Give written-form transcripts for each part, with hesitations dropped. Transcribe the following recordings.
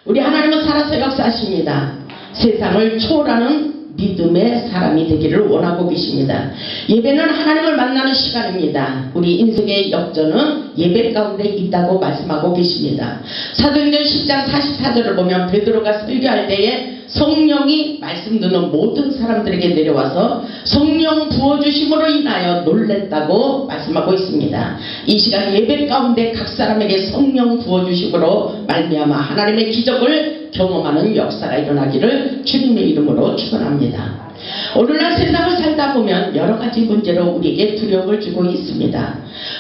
우리 하나님은 살아서 역사하십니다. 세상을 초월하는 믿음의 사람이 되기를 원하고 계십니다. 예배는 하나님을 만나는 시간입니다. 우리 인생의 역전은 예배 가운데 있다고 말씀하고 계십니다. 사도행전 10장 44절을 보면 베드로가 설교할 때에 성령이 말씀 듣는 모든 사람들에게 내려와서 성령 부어주심으로 인하여 놀랬다고 말씀하고 있습니다. 이 시간 예배 가운데 각 사람에게 성령 부어주심으로 말미암아 하나님의 기적을 경험하는 역사가 일어나기를 주님의 이름으로 축원합니다. 오늘날 세상을 살다 보면 여러 가지 문제로 우리에게 두려움을 주고 있습니다.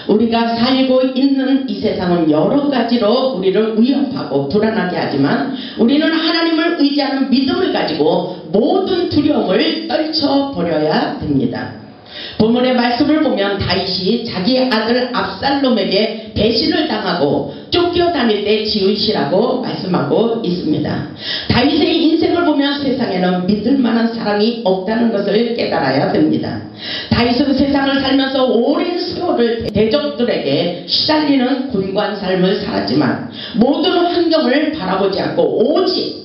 우리가 살고 있는 이 세상은 여러 가지로 우리를 위협하고 불안하게 하지만 우리는 하나님을 의지하는 믿음을 가지고 모든 두려움을 떨쳐버려야 됩니다. 본문의 말씀을 보면 다윗이 자기 아들 압살롬에게 배신을 당하고 쫓겨다닐 때 지으시라고 말씀하고 있습니다. 다윗의 인생을 보면 세상에는 믿을 만한 사람이 없다는 것을 깨달아야 됩니다. 다윗은 세상을 살면서 오랜 세월을 대적들에게 시달리는 곤고한 삶을 살았지만 모든 환경을 바라보지 않고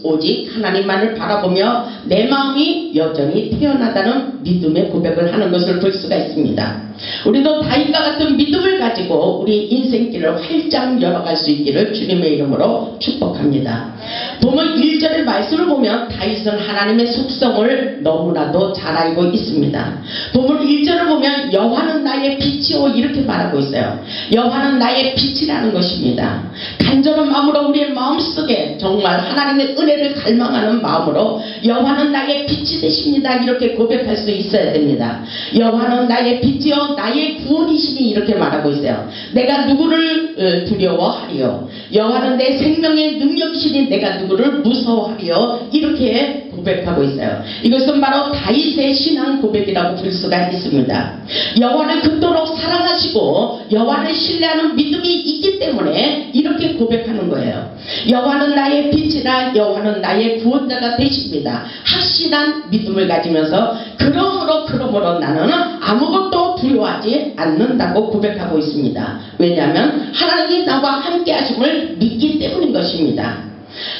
오직 하나님만을 바라보며 내 마음이 여전히 태어나다는 믿음의 고백을 하는 것을 볼 수가 있습니다. 우리도 다윗과 같은 믿음을 가지고 우리 인생길을 활짝 열어갈 수 있기를 주님의 이름으로 축복합니다. 본문 1절의 말씀을 보면 다윗은 하나님의 속성을 너무나도 잘 알고 있습니다. 본문 1절을 보면 여호와는 나의 빛이요 이렇게 말하고 있어요. 여호와는 나의 빛이라는 것입니다. 간절한 마음으로 우리의 마음속에 정말 하나님의 은혜를 갈망하는 마음으로 여호와는 나의 빛이 되십니다 이렇게 고백할 수 있어야 됩니다. 여호와는 나의 빛이요 나의 구원이시니 이렇게 말하고 있어요. 내가 누구를 두려워하리요 여호와는 내 생명의 능력이시니 내가 누구를 무서워하리요 이렇게 고백하고 있어요. 이것은 바로 다윗의 신앙 고백이라고 볼 수가 있습니다. 여호와를 그토록 사랑하시고 여호와를 신뢰하는 믿음이 있기 때문에 이렇게 고백하는 거예요. 여호와는 나의 빛이라 여호와는 나의 구원자가 되십니다. 확실한 믿음을 가지면서 그러므로 나는 아무것도 두려워하지 않는다고 고백하고 있습니다. 왜냐하면 하나님이 나와 함께 하심을 믿기 때문인 것입니다.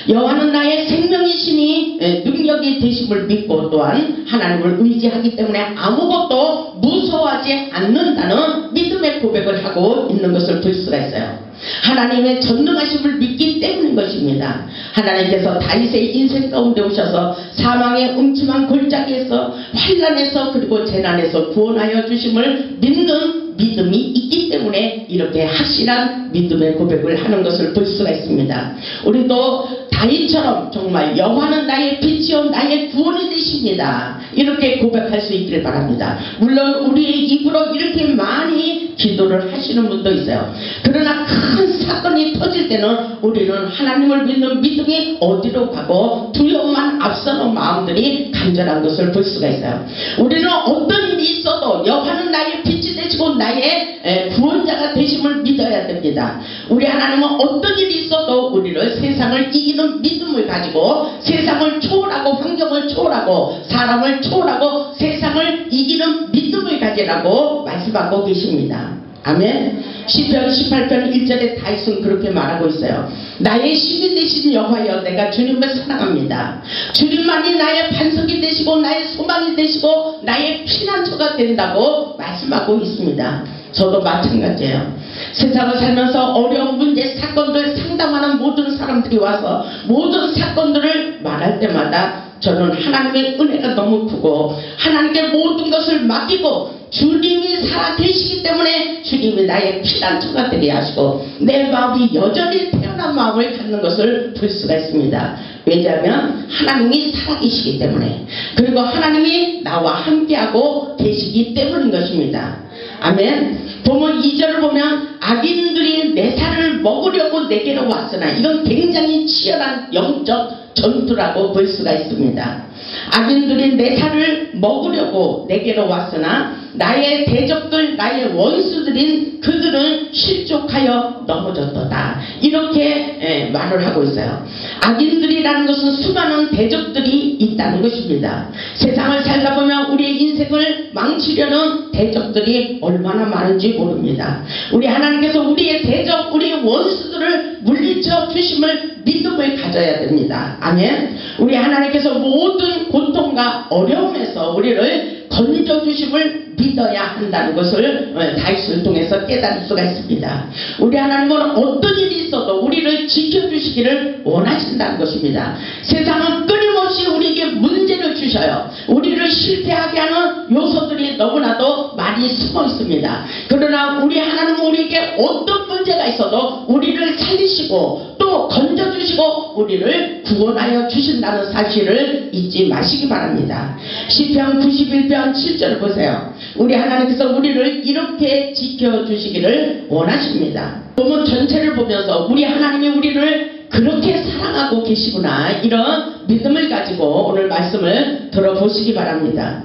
여호와는 나의 생명이시니 능력이 되심을 믿고 또한 하나님을 의지하기 때문에 아무것도 무서워하지 않는다는 믿음의 고백을 하고 있는 것을 볼 수가 있어요. 하나님의 전능하심을 믿기 때문인 것입니다. 하나님께서 다윗의 인생 가운데 오셔서 사망의 음침한 골짜기에서 환난에서 그리고 재난에서 구원하여 주심을 믿는 믿음이 있기 때문에 이렇게 확실한 믿음의 고백을 하는 것을 볼 수가 있습니다. 우리도 다윗처럼 정말 여호와는 나의 빛이요 나의 구원이 되십니다 이렇게 고백할 수 있기를 바랍니다. 물론 우리의 입으로 이렇게 많이 기도를 하시는 분도 있어요. 그러나 큰 사건이 터질 때는 우리는 하나님을 믿는 믿음이 어디로 가고 두려움만 앞서는 마음들이 간절한 것을 볼 수가 있어요. 우리는 어떤 일이 있어도 여호와는 나의 빛이 되시고 나의 구원자가 되심을 믿어야 됩니다. 우리 하나님은 어떤 일이 있어도 우리를 세상을 이기는 믿음을 가지고 세상을 초월하고 환경을 초월하고 사람을 초월하고 세상을 이기는 믿음을 가지라고 말씀하고 계십니다. 아멘. 시편 18편 1절에 다윗은 그렇게 말하고 있어요. 나의 힘이 되신 여호와여 내가 주님을 사랑합니다. 주님만이 나의 반석이 되시고 나의 소망이 되시고 나의 피난처가 된다고 말씀하고 있습니다. 저도 마찬가지예요. 세상을 살면서 어려운 문제 사건들 상담하는 모든 사람들이 와서 모든 사건들을 말할 때마다 저는 하나님의 은혜가 너무 크고 하나님께 모든 것을 맡기고 주님이 살아계시기 때문에 주님이 나의 피난처가 되게 하시고 내 마음이 여전히 태어난 마음을 갖는 것을 볼 수가 있습니다. 왜냐하면 하나님이 살아계시기 때문에 그리고 하나님이 나와 함께하고 계시기 때문인 것입니다. 아멘. 보면 2절을 보면 악인들이 내 살을 먹으려고 내게로 왔으나 이건 굉장히 치열한 영적 전투라고 볼 수가 있습니다. 악인들이 내 살을 먹으려고 내게로 왔으나 나의 대적들 나의 원수들인 그들은 실족하여 넘어졌도다 이렇게 말을 하고 있어요. 악인들이라는 것은 수많은 대적들이 있다는 것입니다. 세상을 살다 보면 우리의 인생을 망치려는 대적들이 얼마나 많은지 모릅니다. 우리 하나님께서 우리의 대적, 우리의 원수들을 물리쳐 주심을 믿음을 가져야 됩니다. 아멘. 우리 하나님께서 모든 고통과 어려움에서 우리를 건져주심을 믿어야 한다는 것을 다윗을 통해서 깨달을 수가 있습니다. 우리 하나님은 어떤 일이 있어도 우리를 지켜주시기를 원하신다는 것입니다. 세상은 끊임없이 우리에게 문제를 주셔요. 우리를 실패하게 하는 요소들이 너무나도 많이 숨어 있습니다. 그러나 우리 하나님은 우리에게 어떤 문제가 있어도 우리를 살리시고 또 건져주시고 우리를 구원하여 주신다는 사실을 잊지 마시기 바랍니다. 시편 91편 7절을 보세요. 우리 하나님께서 우리를 이렇게 지켜주시기를 원하십니다. 본문 전체를 보면서 우리 하나님이 우리를 그렇게 사랑하고 계시구나, 이런 믿음을 가지고 오늘 말씀을 들어보시기 바랍니다.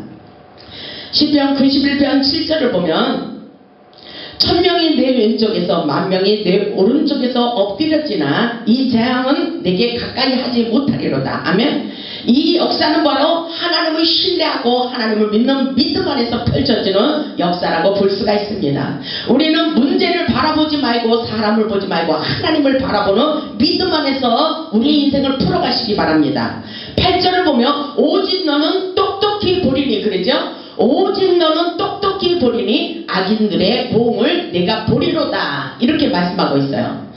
시편 91편 7절을 보면 1000명이 내 왼쪽에서 10,000명이 내 오른쪽에서 엎드렸지나 이 재앙은 내게 가까이 하지 못하리로다. 아멘. 이 역사는 바로 하나님을 신뢰하고 하나님을 믿는 믿음 안에서 펼쳐지는 역사라고 볼 수가 있습니다. 우리는 문제를 바라보지 말고 사람을 보지 말고 하나님을 바라보는 믿음 안에서 우리 인생을 풀어가시기 바랍니다. 8절을 보면 오직 너는 똑똑히 보리니, 그러죠? 오직 너는 똑똑히 보리니 악인들의 보응을 내가 보리로다, 이렇게 말씀하고 있어요.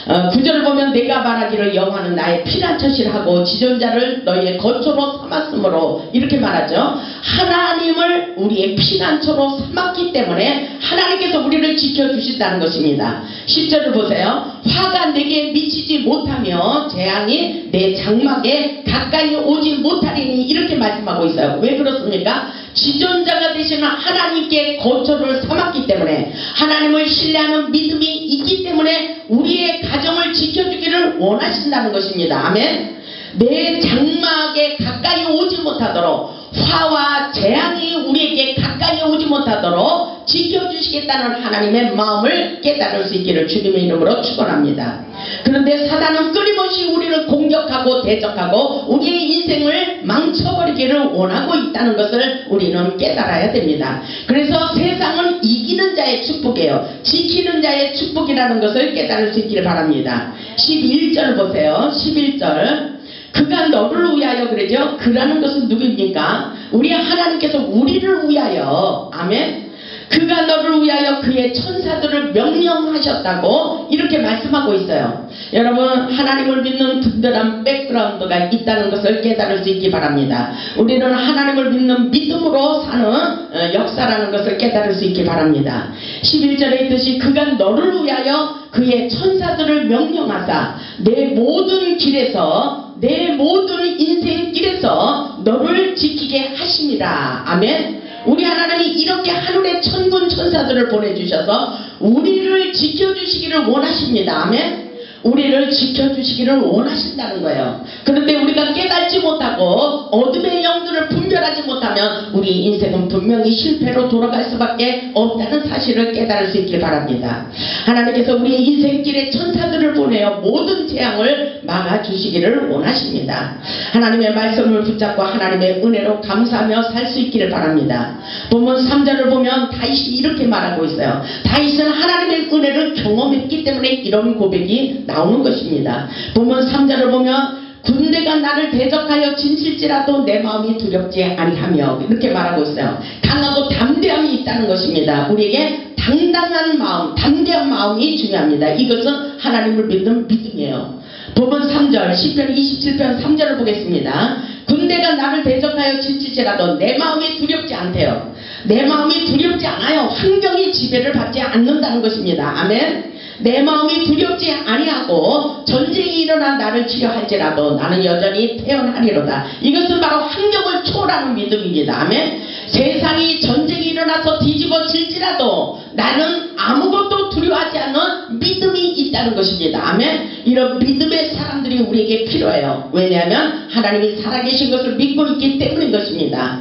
9절을 보면 내가 말하기를 여호와는 나의 피난처시라 하고 지존자를 너희의 거처로 삼았으므로, 이렇게 말하죠. 하나님을 우리의 피난처로 삼았기 때문에 하나님께서 우리를 지켜주신다는 것입니다. 10절을 보세요. 화가 내게 미치지 못하며 재앙이 내 장막에 가까이 오지 못하리니, 이렇게 말씀하고 있어요. 왜 그렇습니까? 지존자가 되시는 하나님께 거처를 삼았기 때문에, 하나님을 신뢰하는 믿음이 있기 때문에 우리의 가정을 지켜주기를 원하신다는 것입니다. 아멘. 내 장막에 가까이 오지 못하도록, 화와 재앙이 우리에게 가까이 오지 못하도록 지켜주시겠다는 하나님의 마음을 깨달을 수 있기를 주님의 이름으로 축원합니다. 그런데 사단은 끊임없이 우리를 공격하고 대적하고 우리의 인생을 망쳐버리기를 원하고 있다는 것을 우리는 깨달아야 됩니다. 그래서 세상은 이기는 자의 축복이에요. 지키는 자의 축복이라는 것을 깨달을 수 있기를 바랍니다. 11절 보세요. 11절. 그가 너를 위하여, 그러죠? 그라는 것은 누구입니까? 우리 하나님께서 우리를 위하여, 아멘. 그가 너를 위하여 그의 천사들을 명령하셨다고 이렇게 말씀하고 있어요. 여러분, 하나님을 믿는 든든한 백그라운드가 있다는 것을 깨달을 수 있기 바랍니다. 우리는 하나님을 믿는 믿음으로 사는 역사라는 것을 깨달을 수 있기 바랍니다. 11절에 있듯이 그가 너를 위하여 그의 천사들을 명령하사 내 모든 길에서, 내 모든 인생길에서 너를 지키게 하심이라. 아멘. 우리 하나님이 이렇게 하늘에 천군 천사들을 보내주셔서 우리를 지켜주시기를 원하십니다. 아멘. 우리를 지켜주시기를 원하신다는 거예요. 그런데 우리가 깨닫지 못하고 어둠의 영들을 분별하지 못하면 우리 인생은 분명히 실패로 돌아갈 수밖에 없다는 사실을 깨달을 수 있길 바랍니다. 하나님께서 우리의 인생길에 천사들을 보내어 모든 재앙을 막아주시기를 원하십니다. 하나님의 말씀을 붙잡고 하나님의 은혜로 감사하며 살 수 있기를 바랍니다. 본문 3절을 보면 다윗이 이렇게 말하고 있어요. 다윗은 하나님의 은혜를 경험했기 때문에 이런 고백이 나오는 것입니다. 본문 3절을 보면 군대가 나를 대적하여 진실지라도 내 마음이 두렵지 아니하며, 이렇게 말하고 있어요. 강하고 담대함이 있다는 것입니다. 우리에게 당당한 마음, 담대한 마음이 중요합니다. 이것은 하나님을 믿는 믿음이에요. 본문 3절, 시편 27편 3절을 보겠습니다. 군대가 나를 대적하여 진실지라도 내 마음이 두렵지 않대요. 내 마음이 두렵지 않아요. 환경이 지배를 받지 않는다는 것입니다. 아멘. 내 마음이 두렵지 아니하고 전쟁이 일어나 나를 치려할지라도 나는 여전히 태어나리로다. 이것은 바로 환경을 초월하는 믿음입니다. 아멘. 세상이 전쟁이 일어나서 뒤집어질지라도 나는 아무것도 두려워하지 않는 믿음이 있다는 것입니다. 아멘. 이런 믿음의 사람들이 우리에게 필요해요. 왜냐하면 하나님이 살아계신 것을 믿고 있기 때문인 것입니다.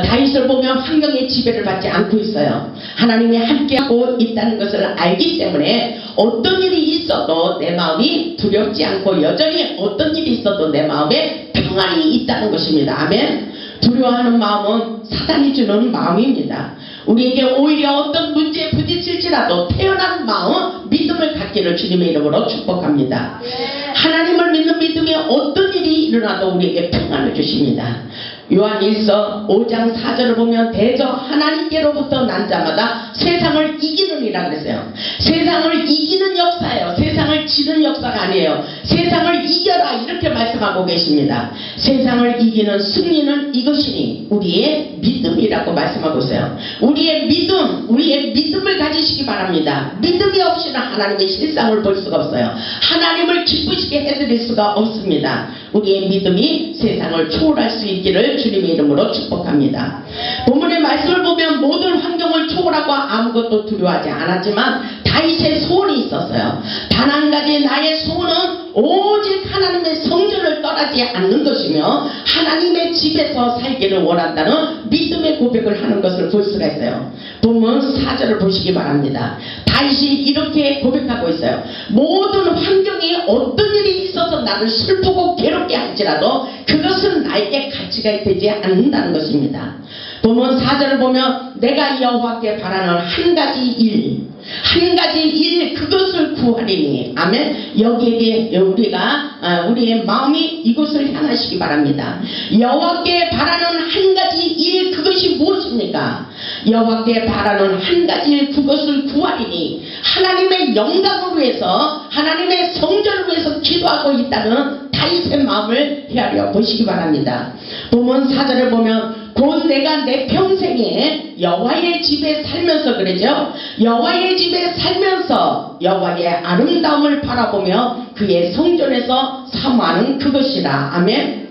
다윗을 보면 환경의 지배를 받지 않고 있어요. 하나님이 함께하고 있다는 것을 알기 때문에 어떤 일이 있어도 내 마음이 두렵지 않고 여전히 어떤 일이 있어도 내 마음에 평안이 있다는 것입니다. 아멘. 두려워하는 마음은 사단이 주는 마음입니다. 우리에게 오히려 어떤 문제에 부딪힐지라도 태어난 마음, 믿음을 갖기를 주님의 이름으로 축복합니다. 하나님을 믿는 믿음에 어떤 일이 일어나도 우리에게 평안을 주십니다. 요한일서 5장 4절을 보면 대저 하나님께로부터 난 자마다 세상을 이기느니라 그랬어요. 세상을 이기는 역사예요. 세상을 지는 역사가 아니에요. 세상을 이겨라 이렇게 말씀하고 계십니다. 세상을 이기는 승리는 이것이니 우리의 믿음이라고 말씀하고 있어요. 우리의 믿음을 가지시기 바랍니다. 믿음이 없이는 하나님의 실상을 볼 수가 없어요. 하나님을 기쁘시게 해드릴 수가 없습니다. 우리의 믿음이 세상을 초월할 수 있기를 주님의 이름으로 축복합니다. 본문의 말씀을 보면 모든 환경을 초월하고 아무것도 두려워하지 않았지만 다윗의 소원이 있었어요. 단 한 가지 나의 소원은 오직 하나님의 성전을 떠나지 않는 것이며 하나님의 집에서 살기를 원한다는 믿음의 고백을 하는 것을 볼 수가 있어요. 본문 4절을 보시기 바랍니다. 다윗이 이렇게 고백하고 있어요. 모든 환경이 어떤 일이 있어서 나를 슬프고 괴롭게 할지라도 그것은 나에게 가치가 되지 않는다는 것입니다. 본문 4절을 보면 내가 여호와께 바라는 한 가지 일 그것을 구하리니 아멘. 여기에 우리의 마음이 이곳을 향하시기 바랍니다. 여호와께 바라는 한 가지 일 그것이 무엇입니까? 여호와께 바라는 한 가지 일 그것을 구하리니 하나님의 영광을 위해서 하나님의 성전을 위해서 기도하고 있다는 다윗의 마음을 헤아려 보시기 바랍니다. 본문 4절을 보면 곧 내가 내 평생에 여호와의 집에 살면서 그러죠. 여호와의 집에 살면서 여호와의 아름다움을 바라보며 그의 성전에서 사모하는 그것이라. 아멘.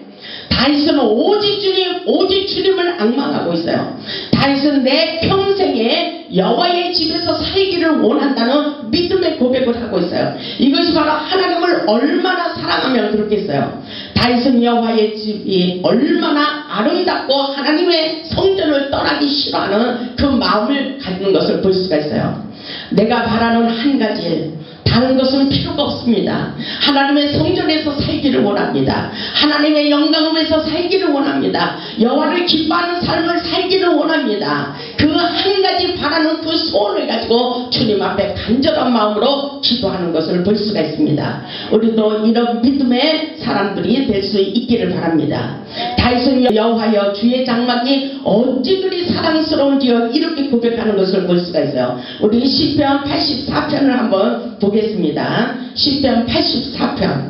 다윗은 오직 주님을 앙망하고 있어요. 다윗은 내 평생에 여호와의 집에서 살기를 원한다는 믿음의 고백을 하고 있어요. 이것이 바로 하나님을 얼마나 사랑하면 그렇겠어요. 다윗은 여호와의 집이 얼마나 아름답고 하나님의 성전을 떠나기 싫어하는 그 마음을 갖는 것을 볼 수가 있어요. 내가 바라는 한 가지 다른 것은 필요가 없습니다. 하나님의 성전에서 살기를 원합니다. 하나님의 영광을 위해서 살기를 원합니다. 여호와를 기뻐하는 삶을 살기를 원합니다. 그 한 가지 바라는 그 소원을 가지고 주님 앞에 간절한 마음으로 기도하는 것을 볼 수가 있습니다. 우리도 이런 믿음의 사람들이 될 수 있기를 바랍니다. 다윗은 여호와여 주의 장막이 어찌 그리 사랑스러운지요 이렇게 고백하는 것을 볼 수가 있어요. 우리 시편 84편을 한번 보겠습니다. 시편 84편.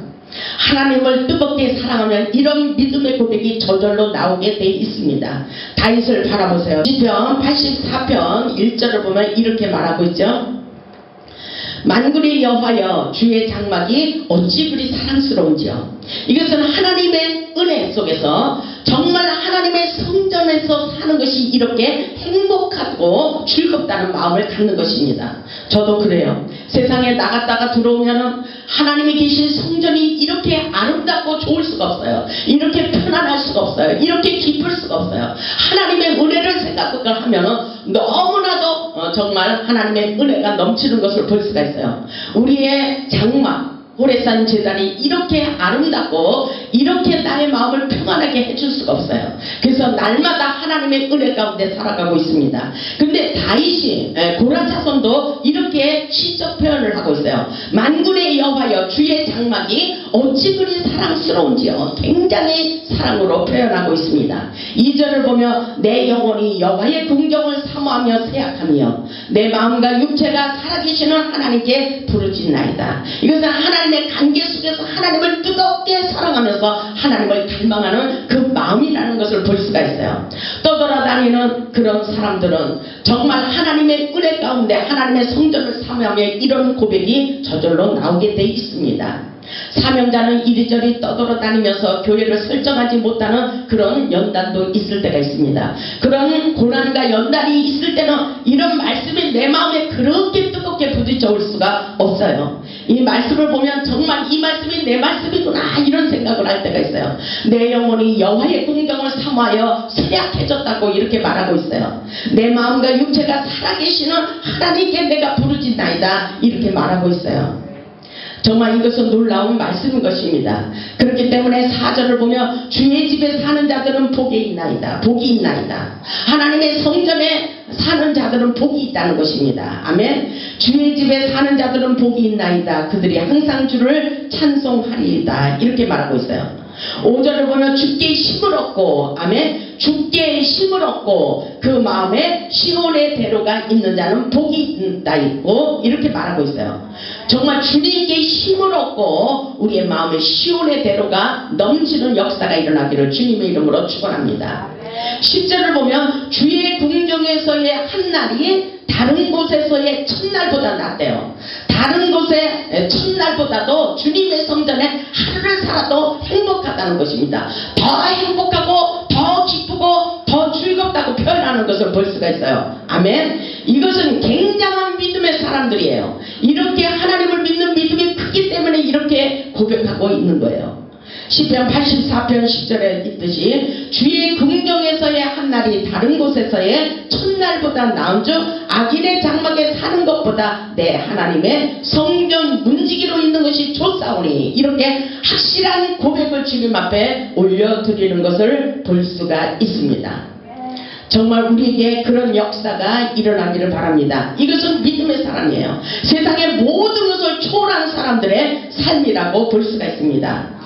하나님을 뜨겁게 사랑하면 이런 믿음의 고백이 저절로 나오게 돼 있습니다. 다윗을 바라보세요. 시편 84편 1절을 보면 이렇게 말하고 있죠. 만군의 여호와여 주의 장막이 어찌 그리 사랑스러운지요. 이것은 하나님의 은혜 속에서 정말 하나님의 성전에서 사는 것이 이렇게 행복하고 즐겁다는 마음을 갖는 것입니다. 저도 그래요. 세상에 나갔다가 들어오면은 하나님이 계신 성전이 이렇게 아름답고 좋을 수가 없어요. 이렇게 편안할 수가 없어요. 이렇게 기쁠 수가 없어요. 하나님의 은혜를 생각하면은 너무나도 정말 하나님의 은혜가 넘치는 것을 볼 수가 있어요. 우리의 장막 호레산 제단이 이렇게 아름답고 이렇게 나의 마음을 평안하게 해줄 수가 없어요. 그래서 날마다 하나님의 은혜 가운데 살아가고 있습니다. 근데 다윗이 고라차손도 이렇게 시적 표현을 하고 있어요. 만군의 여호와여 주의 장막이 어찌 그리 사랑스러운지요. 굉장히 사랑으로 표현하고 있습니다. 2절을 보며 내 영혼이 여호와의 궁정을 사모하며 새약하며 내 마음과 육체가 살아계시는 하나님께 부르짖나이다. 이것은 하나님의 관계 속에서 하나님을 뜨겁게 사랑하면서 하나님을 갈망하는 그 마음이라는 것을 볼 수가 있어요. 떠돌아다니는 그런 사람들은 정말 하나님의 은혜 가운데 하나님의 성전을 사모하며 이런 고백이 저절로 나오게 돼 있습니다. 사명자는 이리저리 떠돌아다니면서 교회를 설정하지 못하는 그런 연단도 있을 때가 있습니다. 그런 고난과 연단이 있을 때는 이런 말씀이 내 마음에 그렇게 뜨겁게 부딪혀올 수가 없어요. 이 말씀을 보면 정말 이 말씀이 내 말씀이구나 이런 생각을 할 때가 있어요. 내 영혼이 여호와의 공경을 삼하여 쇠약해졌다고 이렇게 말하고 있어요. 내 마음과 육체가 살아계시는 하나님께 내가 부르짖나이다 이렇게 말하고 있어요. 정말 이것은 놀라운 말씀인 것입니다. 그렇기 때문에 4절을 보면 주의 집에 사는 자들은 복이 있나이다. 복이 있나이다. 하나님의 성전에 사는 자들은 복이 있다는 것입니다. 아멘. 주의 집에 사는 자들은 복이 있나이다. 그들이 항상 주를 찬송하리이다. 이렇게 말하고 있어요. 5절을 보면 주께 힘을 얻고 아멘 주께 힘을 얻고 그 마음에 시온의 대로가 있는 자는 복이 있다 있고 이렇게 말하고 있어요. 정말 주님께 힘을 얻고 우리의 마음에 시온의 대로가 넘치는 역사가 일어나기를 주님의 이름으로 축원합니다. 10절을 보면 주의 궁정에서의 한 날이 다른 곳에서의 첫날보다 낫대요. 다른 곳의 첫날보다도 주님의 성전에 하루를 살아도 행복하다는 것입니다. 더 행복하고 더 기쁘고 더 즐겁다고 표현하는 것을 볼 수가 있어요. 아멘. 이것은 굉장한 믿음의 사람들이에요. 이렇게 하나님을 믿는 믿음이 크기 때문에 이렇게 고백하고 있는 거예요. 시편 84편 10절에 있듯이 주의 궁정에서의 한 날이 다른 곳에서의 첫날보다 나은 즉 악인의 장막에 사는 것보다 내 하나님의 성전 문지기로 있는 것이 좋사오니 이렇게 확실한 고백을 주님 앞에 올려드리는 것을 볼 수가 있습니다. 정말 우리에게 그런 역사가 일어나기를 바랍니다. 이것은 믿음의 사람이에요. 세상의 모든 것을 초월한 사람들의 삶이라고 볼 수가 있습니다.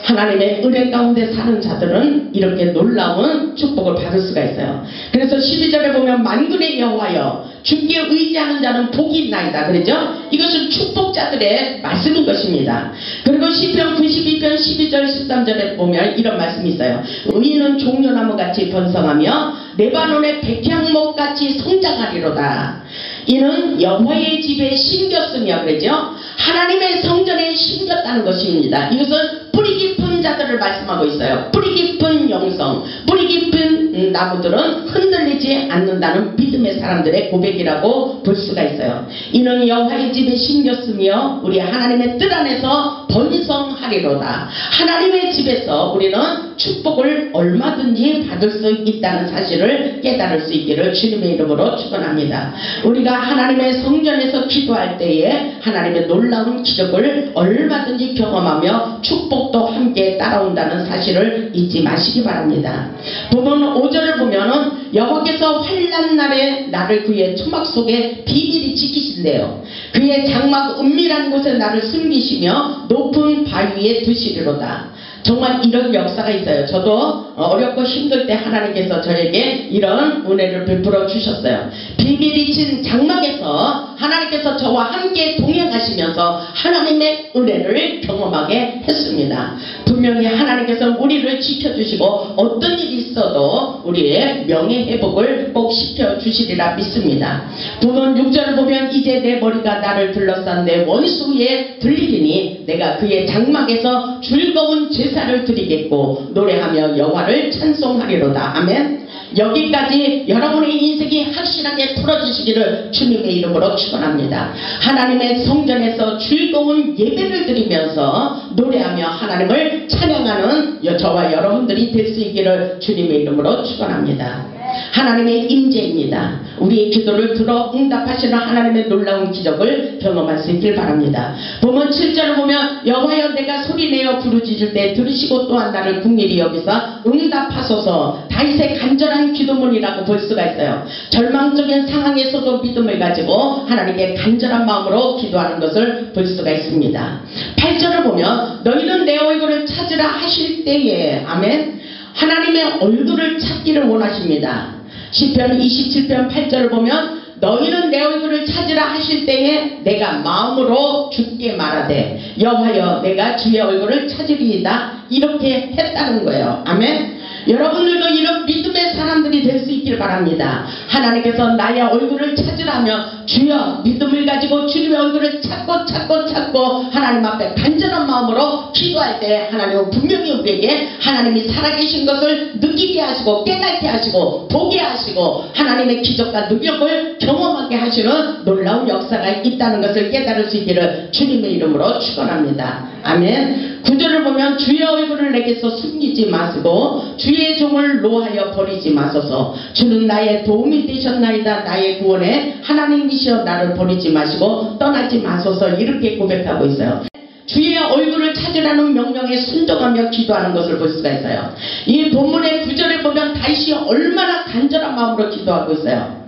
하나님의 은혜 가운데 사는 자들은 이렇게 놀라운 축복을 받을 수가 있어요. 그래서 12절에 보면 만군의 여호와여 주께 의지하는 자는 복이 있나이다 그랬죠? 이것은 축복자들의 말씀인 것입니다. 그리고 시편 92편 12절 13절에 보면 이런 말씀이 있어요. 의인은 종려나무같이 번성하며 레바논의 백향목같이 성장하리로다. 이는 여호와의 집에 심겼으며 그러죠. 하나님의 성전에 심겼다는 것입니다. 이것은 뿌리 깊은 자들을 말씀하고 있어요. 뿌리 깊은 영성, 뿌리 깊은 나무들은 흔들리지 않는다는 믿음의 사람들의 고백이라고 볼 수가 있어요. 이는 여호와의 집에 심겼으며 우리 하나님의 뜰 안에서 번성하리로다. 하나님의 집에서 우리는 축복을 얼마든지 받을 수 있다는 사실을 깨달을 수 있기를 주님의 이름으로 축원합니다. 우리가 하나님의 성전에서 기도할 때에 하나님의 놀라운 기적을 얼마든지 경험하며 축복도 함께 따라온다는 사실을 잊지 마시기 바랍니다. 부분 5절을 보면은 여호와께서 환난 날에 나를 그의 초막 속에 비밀히 지키신대요. 그의 장막 은밀한 곳에 나를 숨기시며 높은 바위에 두시리로다. 정말 이런 역사가 있어요. 저도 어렵고 힘들 때 하나님께서 저에게 이런 은혜를 베풀어 주셨어요. 비밀이 친 장막에서 하나님께서 저와 함께 동행하시면서 하나님의 은혜를 경험하게 했습니다. 분명히 하나님께서 우리를 지켜주시고 어떤 일이 있어도 우리의 명예회복을 꼭 시켜주시리라 믿습니다. 부분 6절을 보면 이제 내 머리가 나를 둘러싼 내 원수 위에 들리리니 내가 그의 장막에서 즐거운 제사를 드리겠고 노래하며 여호와를 찬송하리로다. 아멘. 여기까지 여러분의 인생이 확실하게 풀어지시기를 주님의 이름으로 축원합니다. 하나님의 성전에서 즐거운 예배를 드리면서 노래하며 하나님을 찬양하는 저와 여러분들이 될 수 있기를 주님의 이름으로 축원합니다. 하나님의 임재입니다. 우리의 기도를 들어 응답하시는 하나님의 놀라운 기적을 경험할 수 있길 바랍니다. 보면 7절을 보면 여호와여 내가 소리내어 부르짖을 때 들으시고 또한 나를 긍휼히 여기사 응답하소서. 다윗의 간절한 기도문이라고 볼 수가 있어요. 절망적인 상황에서도 믿음을 가지고 하나님께 간절한 마음으로 기도하는 것을 볼 수가 있습니다. 8절을 보면 너희는 내 얼굴을 찾으라 하실 때에 아멘. 하나님의 얼굴을 찾기를 원하십니다. 시편 27편 8절을 보면 너희는 내 얼굴을 찾으라 하실 때에 내가 마음으로 주께 말하되 여호와여 내가 주의 얼굴을 찾으리이다 이렇게 했다는 거예요. 아멘. 여러분들도 이런 믿음의 사람들이 될 수 있길 바랍니다. 하나님께서 나의 얼굴을 찾으라며 주여 믿음을 가지고 주님의 얼굴을 찾고 하나님 앞에 간절한 마음으로 기도할 때 하나님은 분명히 우리에게 하나님이 살아계신 것을 느끼게 하시고 깨닫게 하시고 보게 하시고 하나님의 기적과 능력을 경험하게 하시는 놀라운 역사가 있다는 것을 깨달을 수 있기를 주님의 이름으로 축원합니다. 아멘. 구절을 보면 주의 얼굴을 내게서 숨기지 마시고 주의 종을 노하여 버리지 마소서. 주는 나의 도움이 되셨나이다. 나의 구원에 하나님이시여 나를 버리지 마시고 떠나지 마소서. 이렇게 고백하고 있어요. 주의 얼굴을 찾으라는 명령에 순종하며 기도하는 것을 볼 수가 있어요. 이 본문의 구절을 보면 다윗이 얼마나 간절한 마음으로 기도하고 있어요.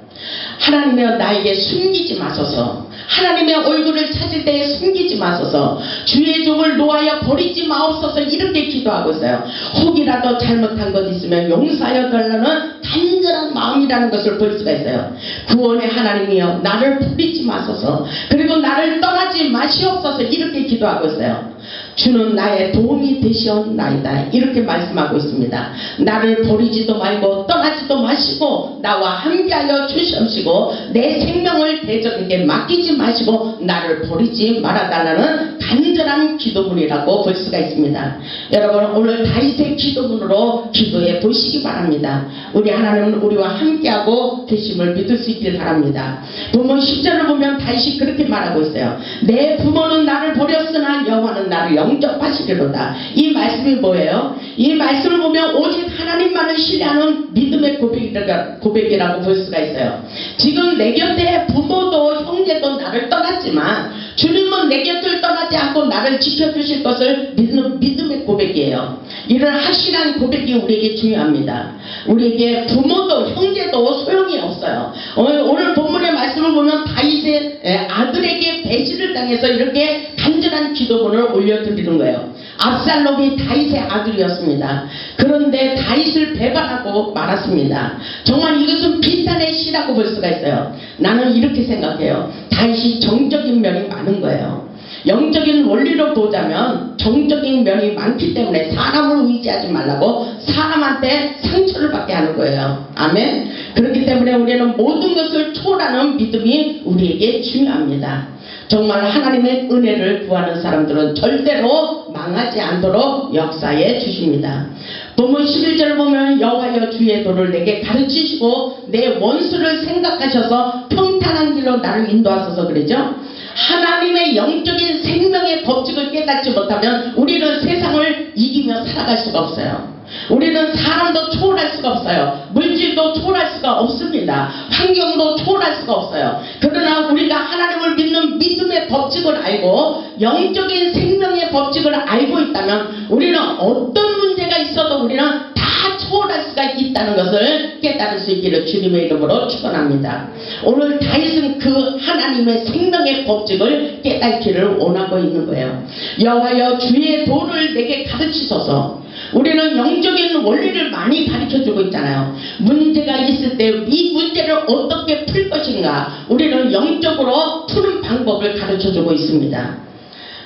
하나님이여 나에게 숨기지 마소서. 하나님의 얼굴을 찾을 때에 숨기지 마소서. 주의 종을 노하여 버리지 마옵소서. 이렇게 기도하고 있어요. 혹이라도 잘못한 것 있으면 용서하여 달라는 간절한 마음이라는 것을 볼 수가 있어요. 구원의 하나님이여 나를 버리지 마소서. 그리고 나를 떠나지 마시옵소서. 이렇게 기도하고 있어요. 주는 나의 도움이 되시옵나이다. 이렇게 말씀하고 있습니다. 나를 버리지도 말고 떠나지도 마시고 나와 함께하여 주시옵시고 내 생명을 대적에게 맡기지 마시고 나를 버리지 말아달라는 간절한 기도문이라고 볼 수가 있습니다. 여러분 오늘 다윗의 기도문으로 기도해 보시기 바랍니다. 우리 하나님은 우리와 함께하고 계심을 믿을 수 있길 바랍니다. 본문 10절을 보면 다윗이 그렇게 말하고 있어요. 내 부모는 나를 버렸으나 여호와는 나를 영접하시리로다. 이 말씀이 뭐예요? 이 말씀을 보면 오직 하나님만을 신뢰하는 믿음의 고백이라고 볼 수가 있어요. 지금 내 곁에 부모도 형제도 나를 떠났지만 주님은 내 곁을 떠나지 않고 나를 지켜주실 것을 믿는 믿음의 고백이에요. 이런 확실한 고백이 우리에게 중요합니다. 우리에게 부모도 형제도 소용이 없어요. 오늘 본문의 말씀을 보면 다윗의 아들에게 배신을 당해서 이렇게 간절한 기도문을 올려드리는 거예요. 압살롬이 다윗의 아들이었습니다. 그런데 다윗을 배반하고 말았습니다. 정말 이것은 비탄의 시라고 볼 수가 있어요. 나는 이렇게 생각해요. 다윗이 정적인 면이 많은 거예요. 영적인 원리로 보자면 정적인 면이 많기 때문에 사람을 의지하지 말라고 사람한테 상처를 받게 하는 거예요. 아멘. 그렇기 때문에 우리는 모든 것을 초월하는 믿음이 우리에게 중요합니다. 정말 하나님의 은혜를 구하는 사람들은 절대로 망하지 않도록 역사해 주십니다. 본문 11절을 보면 여호와여 주의 도를 내게 가르치시고 내 원수를 생각하셔서 평탄한 길로 나를 인도하소서. 그러죠. 하나님의 영적인 생명의 법칙을 깨닫지 못하면 우리는 세상을 이기며 살아갈 수가 없어요. 우리는 사람도 초월할 수가 없어요. 물질도 초월할 수가 없습니다. 환경도 초월할 수가 없어요. 그러나 우리가 하나님을 믿는 믿음의 법칙을 알고 영적인 생명의 법칙을 알고 있다면 우리는 어떤 문제가 있어도 우리는 다 초월할 수가 있다는 것을 깨달을 수 있기를 주님의 이름으로 축원합니다. 오늘 다윗은 그 하나님의 생명의 법칙을 깨닫기를 원하고 있는 거예요. 여호와여 주의 도를 내게 가르치소서. 우리는 영적인 원리를 많이 가르쳐주고 있잖아요. 문제가 있을 때 이 문제를 어떻게 풀 것인가 우리는 영적으로 푸는 방법을 가르쳐주고 있습니다.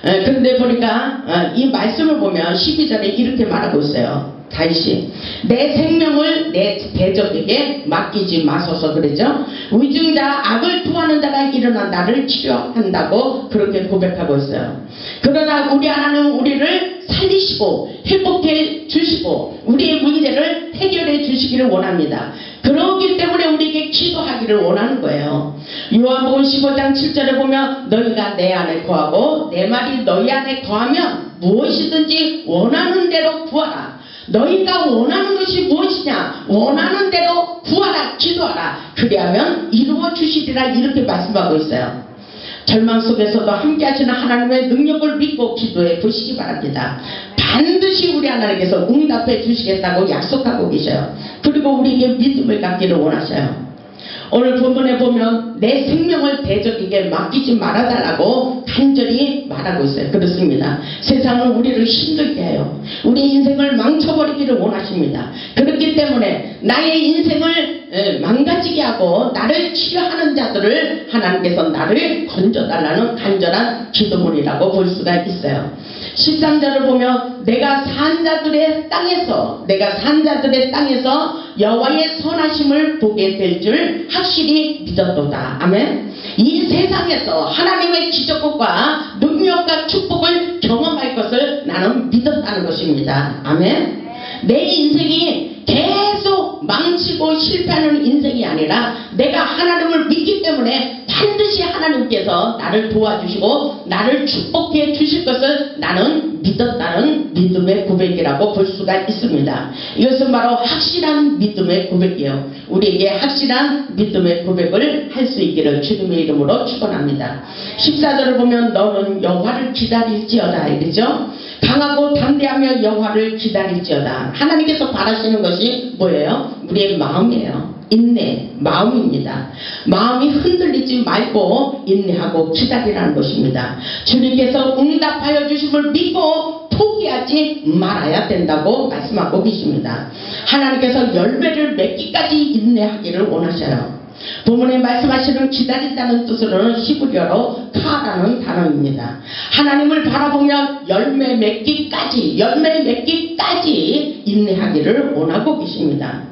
그런데 보니까 이 말씀을 보면 12절에 이렇게 말하고 있어요. 다윗이 내 생명을 내 대적에게 맡기지 마소서. 그러죠. 위증자 악을 토하는 자가 일어나 나를 치료한다고 그렇게 고백하고 있어요. 그러나 우리 하나님은 우리를 살리시고 회복해 주시고 우리의 문제를 해결해 주시기를 원합니다. 그렇기 때문에 우리에게 기도하기를 원하는 거예요. 요한복음 15장 7절에 보면 너희가 내 안에 거하고 내 말이 너희 안에 거하면 무엇이든지 원하는 대로 구하라. 너희가 원하는 것이 무엇이냐? 원하는 대로 구하라, 기도하라. 그리하면 이루어 주시리라. 이렇게 말씀하고 있어요. 절망 속에서도 함께 하시는 하나님의 능력을 믿고 기도해 보시기 바랍니다. 반드시 우리 하나님께서 응답해 주시겠다고 약속하고 계셔요. 그리고 우리에게 믿음을 갖기를 원하셔요. 오늘 본문에 보면 내 생명을 대적에게 맡기지 말아달라고 간절히 말하고 있어요. 그렇습니다. 세상은 우리를 힘들게 해요. 우리 인생을 망쳐버리기를 원하십니다. 그렇기 때문에 나의 인생을 망가지게 하고 나를 치료하는 자들을 하나님께서 나를 건져달라는 간절한 기도문이라고 볼 수가 있어요. 13절을 보면 내가 산자들의 땅에서 여호와의 선하심을 보게 될 줄 것을 확실히 믿었도다. 아멘. 이 세상에서 하나님의 기적과 능력과 축복을 경험할 것을 나는 믿었다는 것입니다. 아멘. 내 인생이 계속 망치고 실패하는 인생이 아니라 내가 하나님을 믿기 때문에 반드시 하나님께서 나를 도와주시고 나를 축복해 주실 것을 나는 믿었다는 믿음의 고백이라고 볼 수가 있습니다. 이것은 바로 확실한 믿음의 고백이에요. 우리에게 확실한 믿음의 고백을 할 수 있기를 주님의 이름으로 축원합니다. 14절을 보면 너는 여호와를 기다릴지어다 이러죠. 강하고 담대하며 여호와를 기다릴지어다. 하나님께서 바라시는 것이 뭐예요? 우리의 마음이에요. 인내, 마음입니다. 마음이 흔들리지 말고 인내하고 기다리라는 것입니다. 주님께서 응답하여 주심을 믿고 포기하지 말아야 된다고 말씀하고 계십니다. 하나님께서 열매를 맺기까지 인내하기를 원하셔요. 본문에 말씀하시는 기다린다는 뜻으로는 히브리어로 카라는 단어입니다. 하나님을 바라보며 열매 맺기까지 인내하기를 원하고 계십니다.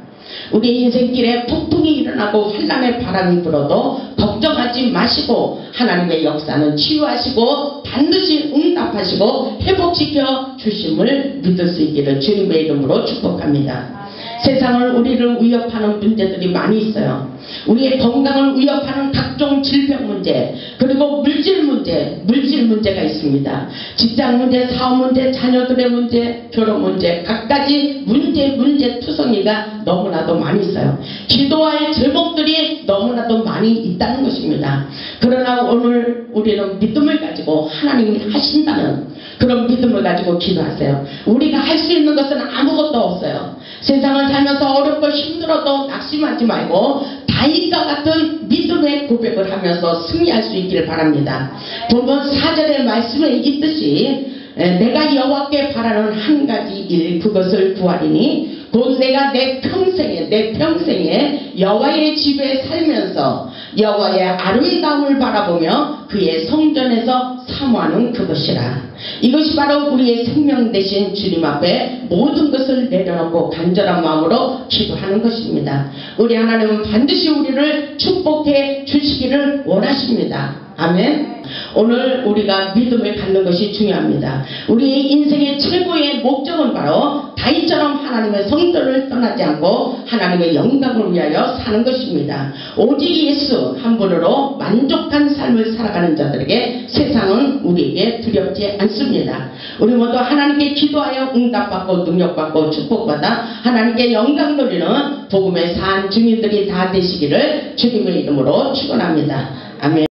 우리 인생길에 폭풍이 일어나고 환란의 바람이 불어도 걱정하지 마시고 하나님의 역사는 치유하시고 반드시 응답하시고 회복시켜 주심을 믿을 수 있기를 주님의 이름으로 축복합니다. 세상을 우리를 위협하는 문제들이 많이 있어요. 우리의 건강을 위협하는 각종 질병 문제, 그리고 물질 문제가 있습니다. 직장 문제, 사업 문제, 자녀들의 문제, 결혼 문제, 각가지 문제 투성이가 너무나도 많이 있어요. 기도할 제목들이 너무나도 많이 있다는 것입니다. 그러나 오늘 우리는 믿음을 가지고 하나님이 하신다는 그런 믿음을 가지고 기도하세요. 우리가 할 수 있는 것은 아무것도 없어요. 세상을 살면서 어렵고 힘들어도 낙심하지 말고 다윗과 같은 믿음의 고백을 하면서 승리할 수 있기를 바랍니다. 본문 4절의 말씀에 있듯이 내가 여호와께 바라는 한 가지 일 그것을 구하리니 곧 내가 내 평생에 여호와의 집에 살면서 여호와의 아름다움을 바라보며 그의 성전에서 사모하는 그것이라. 이것이 바로 우리의 생명 되신 주님 앞에 모든 것을 내려놓고 간절한 마음으로 기도하는 것입니다. 우리 하나님은 반드시 우리를 축복해 주시기를 원하십니다. 아멘. 오늘 우리가 믿음을 갖는 것이 중요합니다. 우리의 인생의 최고의 목적은 바로 다윗처럼 하나님의 성전을 떠나지 않고 하나님의 영광을 위하여 사는 것입니다. 오직 예수 한 분으로 만족한 삶을 살아가는 자들에게 세상은 우리에게 두렵지 않습니다. 우리 모두 하나님께 기도하여 응답받고 능력받고 축복받아 하나님께 영광 돌리는 복음의 산 증인들이 다 되시기를 주님의 이름으로 축원합니다. 아멘.